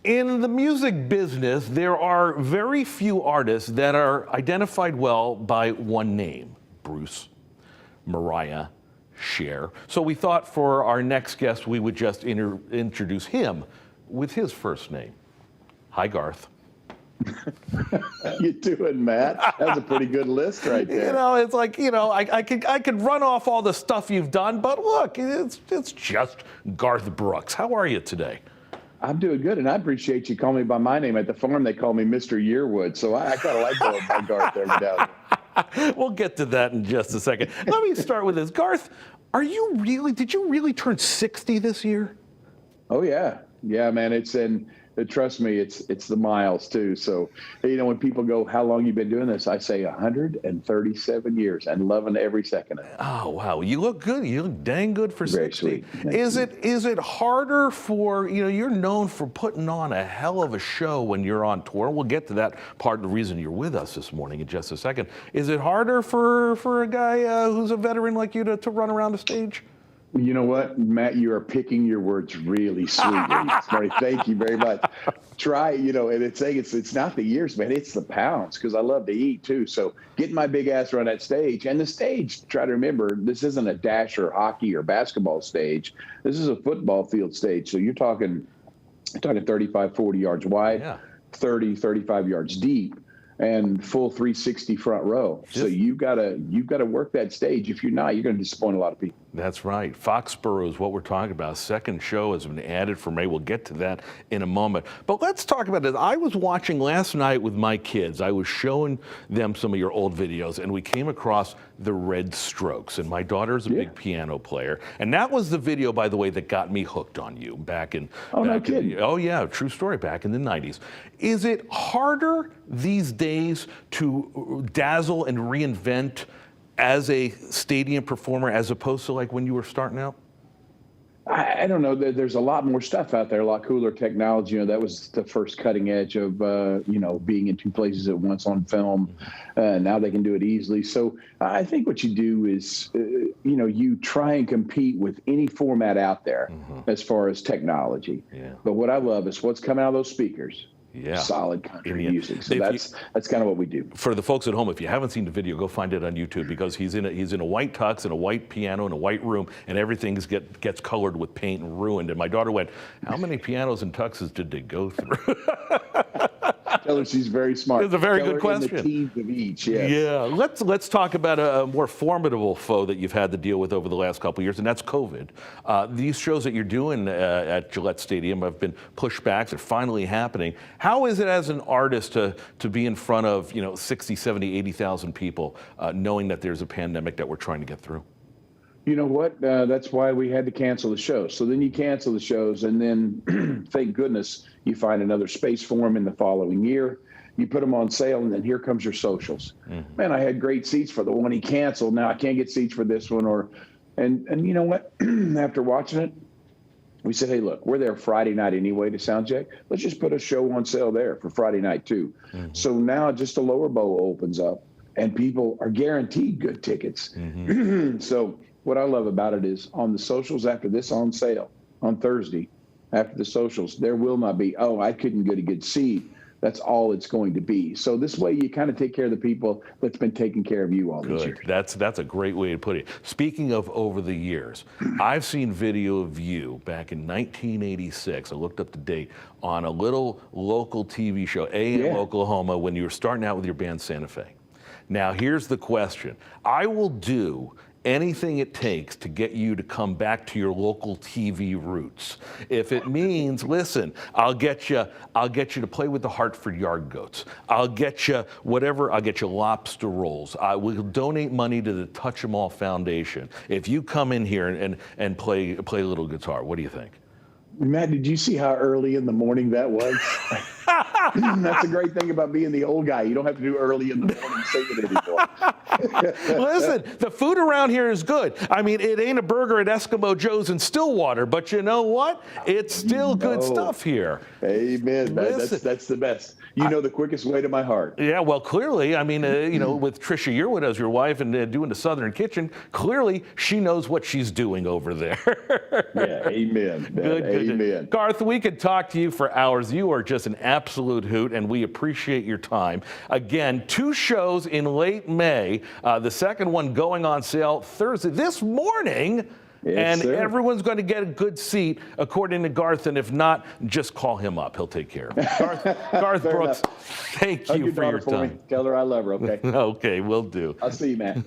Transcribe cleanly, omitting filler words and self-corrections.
In the music business, there are very few artists that are identified well by one name: Bruce, Mariah, Cher. So we thought for our next guest, we would just introduce him with his first name. Hi, Garth. How you doing, Matt? That was a pretty good list right there. You know, it's like, you know, I could run off all the stuff you've done, but look, it's just Garth Brooks. How are you today? I'm doing good, and I appreciate you calling me by my name. At the farm, they call me Mr. Yearwood, so I kind of like going by Garth every now and then. We'll get to that in just a second. Let me start with this. Garth, did you really turn 60 this year? Oh, yeah. Yeah, man, trust me, it's the miles too. So, you know, when people go, how long you been doing this? I say 137 years and loving every second of it. Oh, wow. You look good. You look dang good for Very 60. sweet. Is it harder for, you know, you're known for putting on a hell of a show when you're on tour. We'll get to that part of the reason you're with us this morning in just a second. Is it harder for a guy who's a veteran like you to run around the stage? You know what, Matt, you are picking your words really sweetly. Sorry, thank you very much. Try, you know, and it's not the years, man, it's the pounds, because I love to eat too. So getting my big ass around that stage, and the stage, try to remember, this isn't a dasher hockey or basketball stage. This is a football field stage. So you're talking 35, 40 yards wide, yeah. 30, 35 yards deep, and full 360 front row. So you've got to work that stage. If you're not, you're going to disappoint a lot of people. That's right. Foxborough is what we're talking about. Second show has been added for May. We'll get to that in a moment. But let's talk about this. I was watching last night with my kids. I was showing them some of your old videos, and we came across the Red Strokes. And my daughter's a big piano player. And that was the video, by the way, that got me hooked on you back in. Oh, no kidding. Oh, yeah, true story, back in the 90s. Is it harder these days to dazzle and reinvent as a stadium performer as opposed to like when you were starting out? I don't know. There's a lot more stuff out there, a lot cooler technology. You know, that was the first cutting edge of, you know, being in two places at once on film. Now they can do it easily. So I think what you do is, you know, you try and compete with any format out there as far as technology. Yeah. But what I love is what's coming out of those speakers. Yeah. Solid country music. So that's kind of what we do. For the folks at home, if you haven't seen the video, go find it on YouTube, because he's in a white tux and a white piano in a white room, and everything gets colored with paint and ruined. And my daughter went, "How many pianos and tuxes did they go through?" Tell her she's very smart. It's a very good question. In the teams of each, yes. Yeah. Let's talk about a more formidable foe that you've had to deal with over the last couple of years, and that's COVID. These shows that you're doing at Gillette Stadium have been pushed back. They're finally happening. How is it as an artist to be in front of, you know, 60, 70, 80,000 people, knowing that there's a pandemic that we're trying to get through? You know what? That's why we had to cancel the show. So then you cancel the shows, and then thank goodness you find another space for them in the following year. You put them on sale, and then here comes your socials. Man, I had great seats for the one he canceled. Now I can't get seats for this one. And you know what? After watching it, we said, hey, look, we're there Friday night anyway to sound check. Let's just put a show on sale there for Friday night too. So now just the lower bowl opens up, and people are guaranteed good tickets. So what I love about it is on the socials after this on sale on Thursday, after the socials, there will not be, oh, I couldn't get a good seat. That's all it's going to be. So this way you kind of take care of the people that's been taking care of you all these years. That's a great way to put it. Speaking of over the years, I've seen video of you back in 1986. I looked up the date on a little local TV show, AM Oklahoma, when you were starting out with your band Santa Fe. Now, here's the question. I will do anything it takes to get you to come back to your local TV roots. If it means, listen, I'll get you to play with the Hartford Yard Goats. I'll get you whatever, I'll get you lobster rolls. I will donate money to the Touch 'Em All Foundation. If you come in here and play a little guitar, what do you think? Matt, did you see how early in the morning that was? That's a great thing about being the old guy. You don't have to do early in the morning singing anymore. Listen, the food around here is good. I mean, it ain't a burger at Eskimo Joe's in Stillwater, but you know what? It's still good stuff here. Amen. That's the best. You know the quickest way to my heart. Yeah, well, clearly, I mean, with Trisha Yearwood as your wife and doing the Southern Kitchen, clearly she knows what she's doing over there. Yeah, amen. Good. Amen. Garth, we could talk to you for hours. You are just an absolute hoot, and we appreciate your time. Again, 2 shows in late May. The second one going on sale Thursday, this morning. Yes, and sir. Everyone's going to get a good seat, according to Garth. And if not, just call him up. He'll take care of it. Garth Brooks, thank you for your time. Tell her I love her, okay? Okay, will do. I'll see you, man.